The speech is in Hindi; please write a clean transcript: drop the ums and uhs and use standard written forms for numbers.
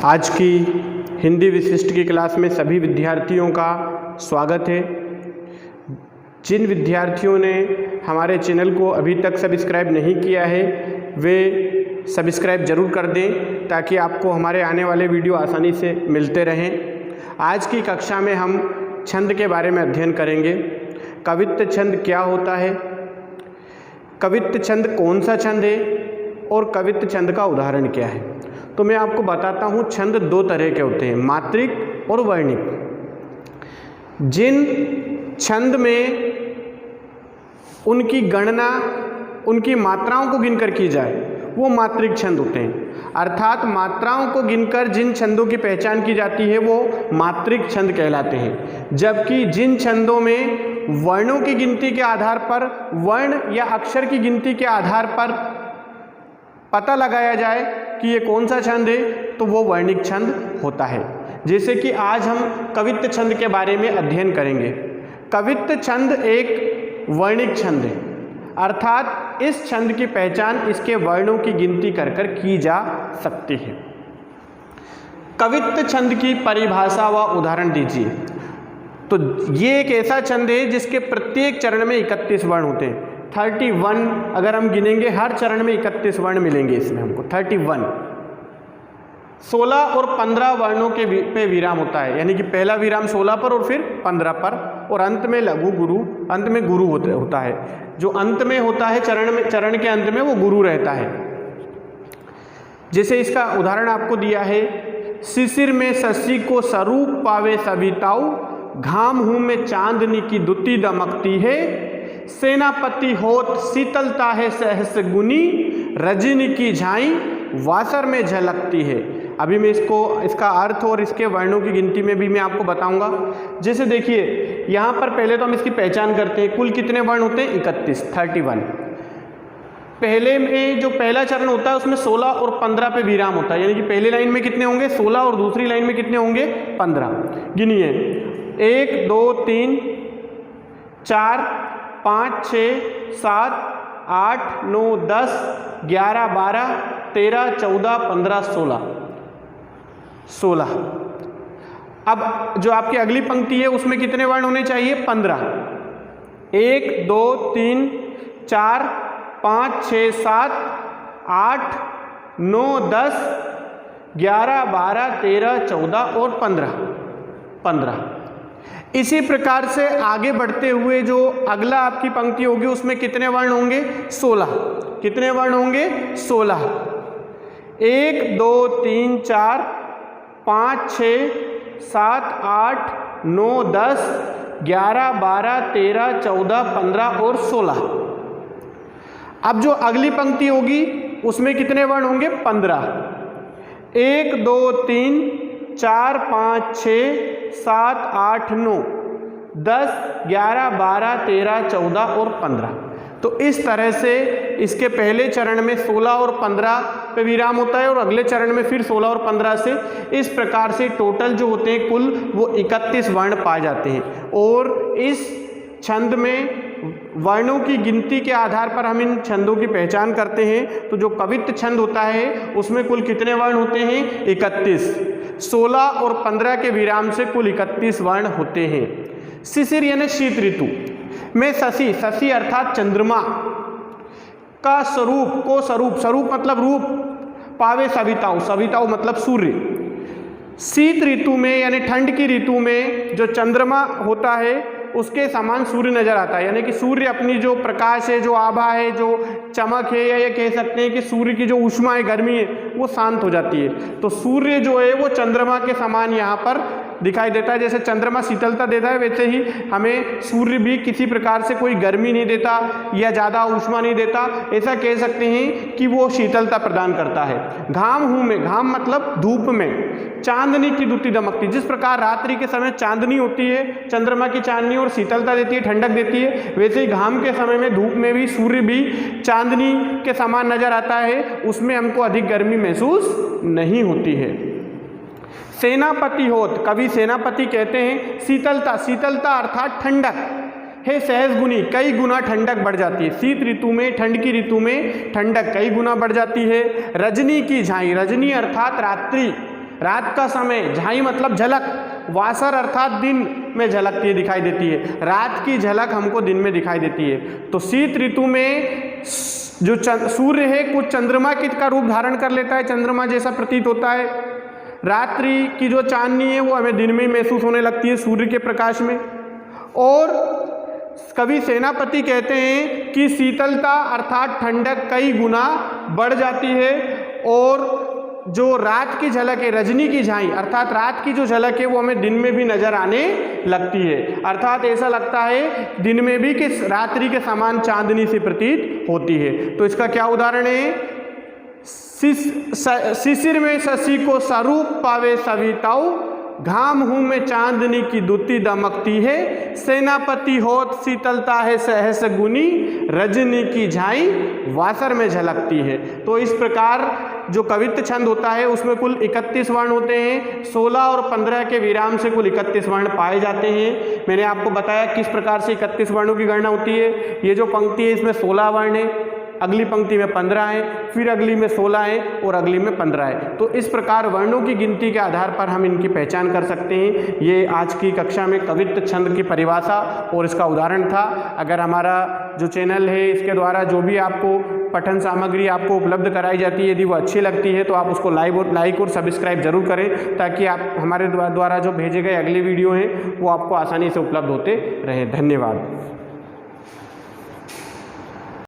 आज की हिंदी विशिष्ट की क्लास में सभी विद्यार्थियों का स्वागत है। जिन विद्यार्थियों ने हमारे चैनल को अभी तक सब्सक्राइब नहीं किया है वे सब्सक्राइब ज़रूर कर दें ताकि आपको हमारे आने वाले वीडियो आसानी से मिलते रहें। आज की कक्षा में हम छंद के बारे में अध्ययन करेंगे। कवित्त छंद क्या होता है, कवित्त छंद कौन सा छंद है और कवित्त छंद का उदाहरण क्या है। तो मैं आपको बताता हूँ, छंद दो तरह के होते हैं, मात्रिक और वर्णिक। जिन छंद में उनकी गणना उनकी मात्राओं को गिनकर की जाए वो मात्रिक छंद होते हैं, अर्थात मात्राओं को गिनकर जिन छंदों की पहचान की जाती है वो मात्रिक छंद कहलाते हैं। जबकि जिन छंदों में वर्णों की गिनती के आधार पर, वर्ण या अक्षर की गिनती के आधार पर पता लगाया जाए कि ये कौन सा छंद है तो वो वर्णिक छंद होता है। जैसे कि आज हम कवित्त छंद के बारे में अध्ययन करेंगे। कवित्त छंद एक वर्णिक छंद है, अर्थात इस छंद की पहचान इसके वर्णों की गिनती कर कर की जा सकती है। कवित्त छंद की परिभाषा व उदाहरण दीजिए। तो ये एक ऐसा छंद है जिसके प्रत्येक चरण में 31 वर्ण होते हैं। 31 अगर हम गिनेंगे, हर चरण में 31 वर्ण मिलेंगे इसमें हमको। 31 16 और 15 वर्णों के पे विराम होता है, यानी कि पहला विराम 16 पर और फिर 15 पर, और अंत में लघु गुरु, अंत में गुरु होता है। जो अंत में होता है चरण के अंत में वो गुरु रहता है। जैसे इसका उदाहरण आपको दिया है, शिशिर में शशि को स्वरूप पावे सविताऊ, घाम हूँ में चांदनी की दुती दमकती है, सेनापति होत शीतलता है सहस गुनी, रजनी की झाई वासर में झलकती है। अभी मैं इसका अर्थ और इसके वर्णों की गिनती में भी मैं आपको बताऊंगा। जैसे देखिए यहाँ पर पहले तो हम इसकी पहचान करते हैं। कुल कितने वर्ण होते हैं? 31। पहले में जो पहला चरण होता है उसमें 16 और 15 पे विराम होता है, यानी कि पहली लाइन में कितने होंगे? 16 और दूसरी लाइन में कितने होंगे? 15। गिनिए, 1 2 3 4 5 6 7 8 9 10 11 12 13 14 15 16। अब जो आपकी अगली पंक्ति है उसमें कितने वर्ण होने चाहिए? 15। 1 2 3 4 5 6 7 8 9 10 11 12 13 14 और 15। इसी प्रकार से आगे बढ़ते हुए जो अगला आपकी पंक्ति होगी उसमें कितने वर्ण होंगे? 16। कितने वर्ण होंगे? 16। 1 2 3 4 5 6 7 8 9 10 11 12 13 14 15 और 16। अब जो अगली पंक्ति होगी उसमें कितने वर्ण होंगे? 15। 1 2 3 4 5 6 7 8 9 10 11 12 13 14 और 15। तो इस तरह से इसके पहले चरण में 16 और 15 पे विराम होता है और अगले चरण में फिर 16 और 15 से, इस प्रकार से टोटल जो होते हैं कुल वो 31 वर्ण पाए जाते हैं। और इस छंद में वर्णों की गिनती के आधार पर हम इन छंदों की पहचान करते हैं। तो जो कवित्त छंद होता है उसमें कुल कितने वर्ण होते हैं? 31। 16 और 15 के विराम से कुल 31 वर्ण होते हैं। शिशिर यानी शीत ऋतु में शशि अर्थात चंद्रमा का स्वरूप मतलब रूप, पावे सविताऊ मतलब सूर्य। शीत ऋतु में यानी ठंड की ऋतु में जो चंद्रमा होता है उसके समान सूर्य नजर आता है, यानी कि सूर्य अपनी जो प्रकाश है, जो आभा है, जो चमक है, या ये कह सकते हैं कि सूर्य की जो ऊष्मा है, गर्मी है, वो शांत हो जाती है। तो सूर्य जो है वो चंद्रमा के समान यहाँ पर दिखाई देता है। जैसे चंद्रमा शीतलता देता है वैसे ही हमें सूर्य भी किसी प्रकार से कोई गर्मी नहीं देता या ज़्यादा ऊष्मा नहीं देता, ऐसा कह सकते हैं कि वो शीतलता प्रदान करता है। घाम हूँ में, घाम मतलब धूप में, चांदनी की दुती दमकती, जिस प्रकार रात्रि के समय चांदनी होती है, चंद्रमा की चांदनी, और शीतलता देती है, ठंडक देती है, वैसे ही घाम के समय में धूप में भी सूर्य भी चांदनी के समान नजर आता है, उसमें हमको अधिक गर्मी महसूस नहीं होती है। सेनापति होत, कवि सेनापति कहते हैं शीतलता अर्थात ठंडक है, सहज गुनी, कई गुना ठंडक बढ़ जाती है। शीत ऋतु में, ठंड की ऋतु में ठंडक कई गुना बढ़ जाती है। रजनी की झाई, रजनी अर्थात रात्रि, रात का समय, झाई मतलब झलक, वासर अर्थात दिन में झलकती है, दिखाई देती है। रात की झलक हमको दिन में दिखाई देती है। तो शीत ऋतु में जो सूर्य है कुछ चंद्रमा का रूप धारण कर लेता है, चंद्रमा जैसा प्रतीत होता है। रात्रि की जो चांदनी है वो हमें दिन में ही महसूस होने लगती है सूर्य के प्रकाश में। और कवि सेनापति कहते हैं कि शीतलता अर्थात ठंडक कई गुना बढ़ जाती है और जो रात की झलक है, रजनी की झाई अर्थात रात की जो झलक है वो हमें दिन में भी नजर आने लगती है। अर्थात ऐसा लगता है दिन में भी कि रात्रि के समान चांदनी सी प्रतीत होती है। तो इसका क्या उदाहरण है? शिशिर में शशि को स्वरूप पावे सविताऊ, घाम हूँ में चांदनी की दुती दमकती है, सेनापति होत शीतलता है सहस गुनी, रजनी की झाई वासर में झलकती है। तो इस प्रकार जो कवित्त छंद होता है उसमें कुल 31 वर्ण होते हैं। 16 और 15 के विराम से कुल 31 वर्ण पाए जाते हैं। मैंने आपको बताया किस प्रकार से 31 वर्णों की गणना होती है। ये जो पंक्ति है इसमें 16 वर्ण है, अगली पंक्ति में 15 है, फिर अगली में 16 है और अगली में 15 है। तो इस प्रकार वर्णों की गिनती के आधार पर हम इनकी पहचान कर सकते हैं। ये आज की कक्षा में कवित्त छंद की परिभाषा और इसका उदाहरण था। अगर हमारा जो चैनल है इसके द्वारा जो भी आपको पठन सामग्री आपको उपलब्ध कराई जाती है, यदि वो अच्छी लगती है तो आप उसको लाइक और सब्सक्राइब जरूर करें, ताकि आप हमारे द्वारा जो भेजे गए अगले वीडियो हैं वो आपको आसानी से उपलब्ध होते रहें। धन्यवाद।